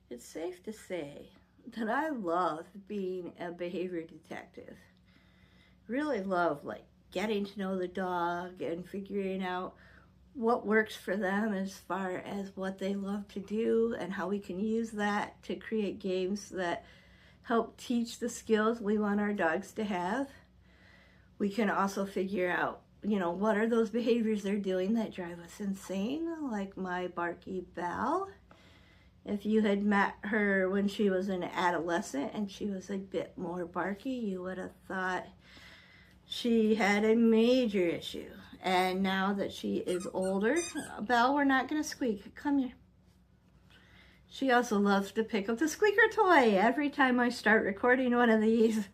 It's safe to say that I love being a behavior detective. Really love getting to know the dog and figuring out what works for them as far as what they love to do and how we can use that to create games that help teach the skills we want our dogs to have. We can also figure out, what are those behaviors they're doing that drive us insane, like my Barky Belle. If you had met her when she was an adolescent and she was a bit more barky, you would have thought she had a major issue. And now that she is older, Belle, we're not going to squeak. Come here. She also loves to pick up the squeaker toy every time I start recording one of these.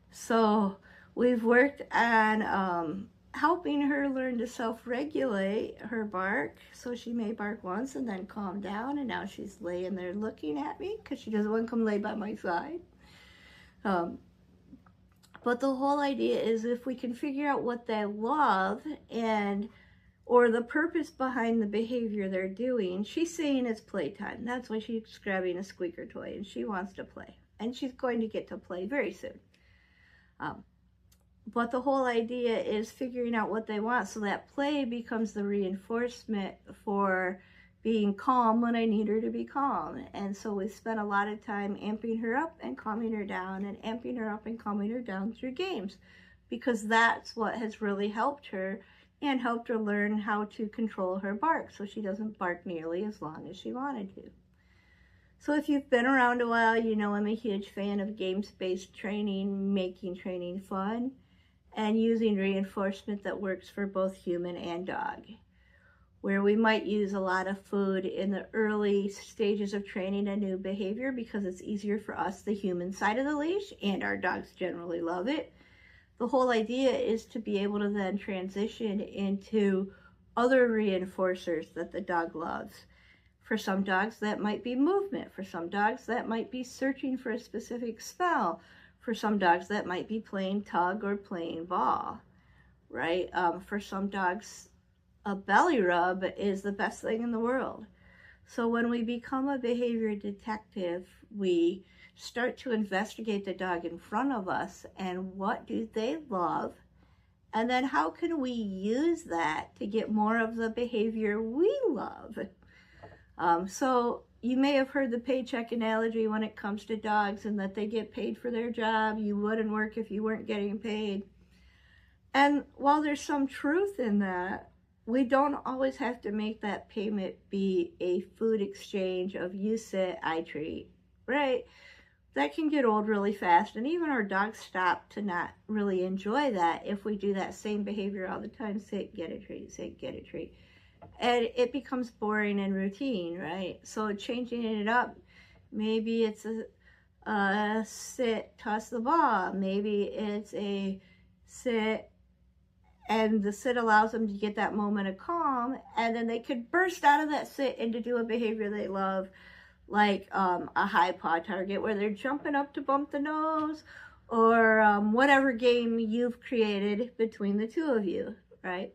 So we've worked on helping her learn to self-regulate her bark. So she may bark once and then calm down, and now she's laying there looking at me because she doesn't want to come lay by my side. But the whole idea is if we can figure out what they love or the purpose behind the behavior they're doing. She's saying it's playtime. That's why she's grabbing a squeaker toy and she wants to play. And she's going to get to play very soon. But the whole idea is figuring out what they want so that play becomes the reinforcement for being calm when I need her to be calm. And so we spent a lot of time amping her up and calming her down and amping her up and calming her down through games, because that's what has really helped her and helped her learn how to control her bark so she doesn't bark nearly as long as she wanted to. So if you've been around a while, you know I'm a huge fan of games-based training, making training fun, and using reinforcement that works for both human and dog. Where we might use a lot of food in the early stages of training a new behavior because it's easier for us, the human side of the leash, and our dogs generally love it. The whole idea is to be able to then transition into other reinforcers that the dog loves. For some dogs, that might be movement. For some dogs, that might be searching for a specific smell. For some dogs, that might be playing tug or playing ball, right? For some dogs, a belly rub is the best thing in the world. So when we become a behavior detective, we start to investigate the dog in front of us and what do they love, and then how can we use that to get more of the behavior we love. So you may have heard the paycheck analogy when it comes to dogs, and that they get paid for their job. You wouldn't work if you weren't getting paid. And while there's some truth in that, we don't always have to make that payment be a food exchange of you sit, I treat, right? That can get old really fast, and even our dogs stop to not really enjoy that if we do that same behavior all the time. Sit, get a treat, sit, get a treat. And it becomes boring and routine, right? So changing it up, maybe it's a sit, toss the ball. Maybe it's a sit, and the sit allows them to get that moment of calm, and then they could burst out of that sit and to do a behavior they love, like a high paw target where they're jumping up to bump the nose, or whatever game you've created between the two of you, right?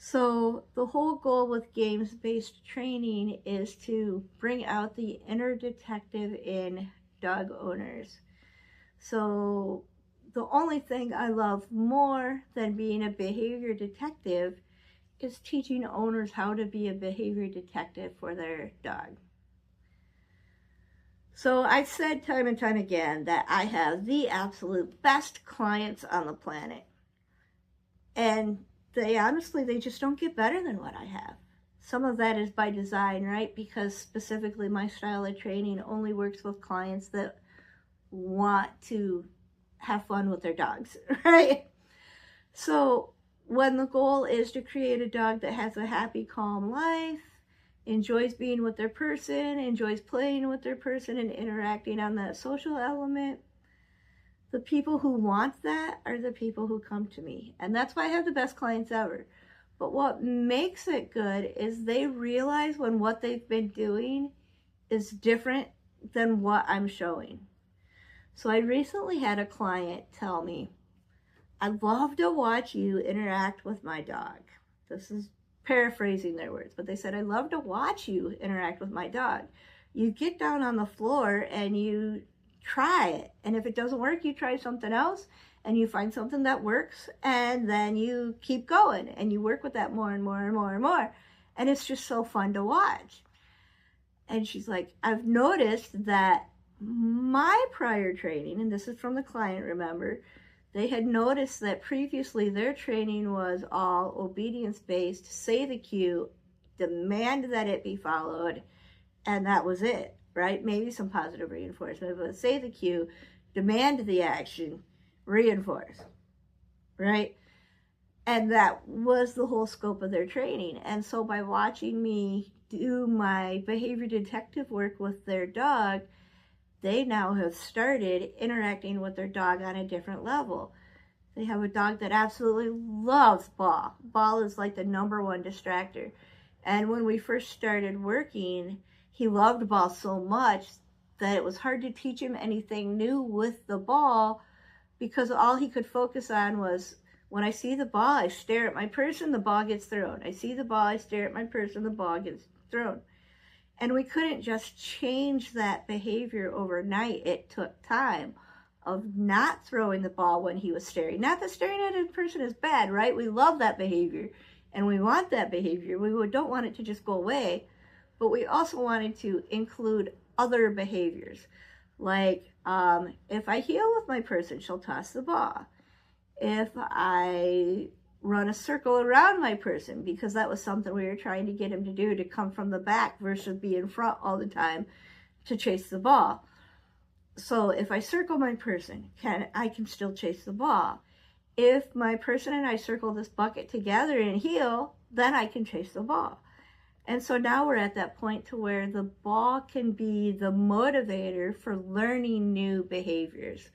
So the whole goal with games-based training is to bring out the inner detective in dog owners. So the only thing I love more than being a behavior detective is teaching owners how to be a behavior detective for their dog. So I've said time and time again that I have the absolute best clients on the planet. And they just don't get better than what I have. Some of that is by design, right? Because specifically my style of training only works with clients that want to have fun with their dogs, right? So when the goal is to create a dog that has a happy, calm life, enjoys being with their person, enjoys playing with their person and interacting on that social element, the people who want that are the people who come to me. And that's why I have the best clients ever. But what makes it good is they realize when what they've been doing is different than what I'm showing. So I recently had a client tell me, "I love to watch you interact with my dog." This is paraphrasing their words, but they said, "I love to watch you interact with my dog. You get down on the floor and you try it. And if it doesn't work, you try something else and you find something that works, and then you keep going and you work with that more and more and more and more. And it's just so fun to watch. And she's like, I've noticed that my prior training, and this is from the client, remember, they had noticed that previously their training was all obedience-based, say the cue, demand that it be followed, and that was it, right? Maybe some positive reinforcement, but say the cue, demand the action, reinforce, right? And that was the whole scope of their training. And so by watching me do my behavior detective work with their dog, they now have started interacting with their dog on a different level. They have a dog that absolutely loves Ball. Ball is like the #1 distractor. And when we first started working, he loved Ball so much that it was hard to teach him anything new with the ball, because all he could focus on was, when I see the ball, I stare at my person, the ball gets thrown. I see the ball, I stare at my person, the ball gets thrown. And we couldn't just change that behavior overnight. It took time of not throwing the ball when he was staring. Not that staring at a person is bad, right? We love that behavior and we want that behavior. We don't want it to just go away, but we also wanted to include other behaviors. Like if I heel with my person, she'll toss the ball. If I run a circle around my person, because that was something we were trying to get him to do, to come from the back versus be in front all the time to chase the ball. So if I circle my person, I can still chase the ball. If my person and I circle this bucket together and heel, then I can chase the ball. And so now we're at that point to where the ball can be the motivator for learning new behaviors.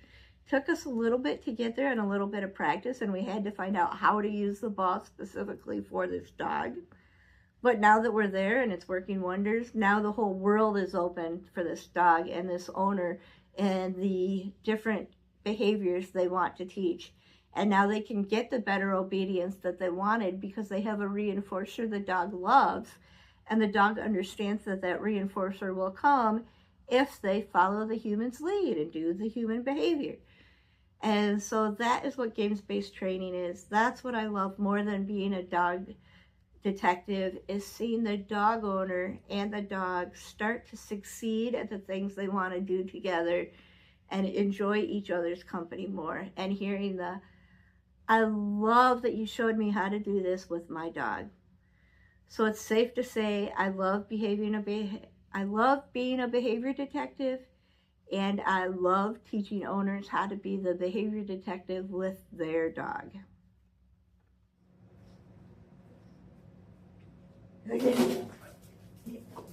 Took us a little bit to get there and a little bit of practice, and we had to find out how to use the ball specifically for this dog. But now that we're there and it's working wonders, now the whole world is open for this dog and this owner and the different behaviors they want to teach. And now they can get the better obedience that they wanted because they have a reinforcer the dog loves, and the dog understands that that reinforcer will come if they follow the human's lead and do the human behavior. And so that is what games-based training is. That's what I love more than being a dog detective, is seeing the dog owner and the dog start to succeed at the things they want to do together and enjoy each other's company more, and hearing I love that you showed me how to do this with my dog. So it's safe to say I love being a behavior detective, and I love teaching owners how to be the behavior detective with their dog.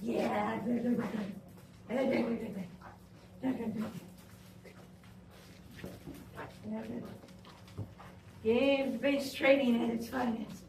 Yeah. Games-based training at its finest.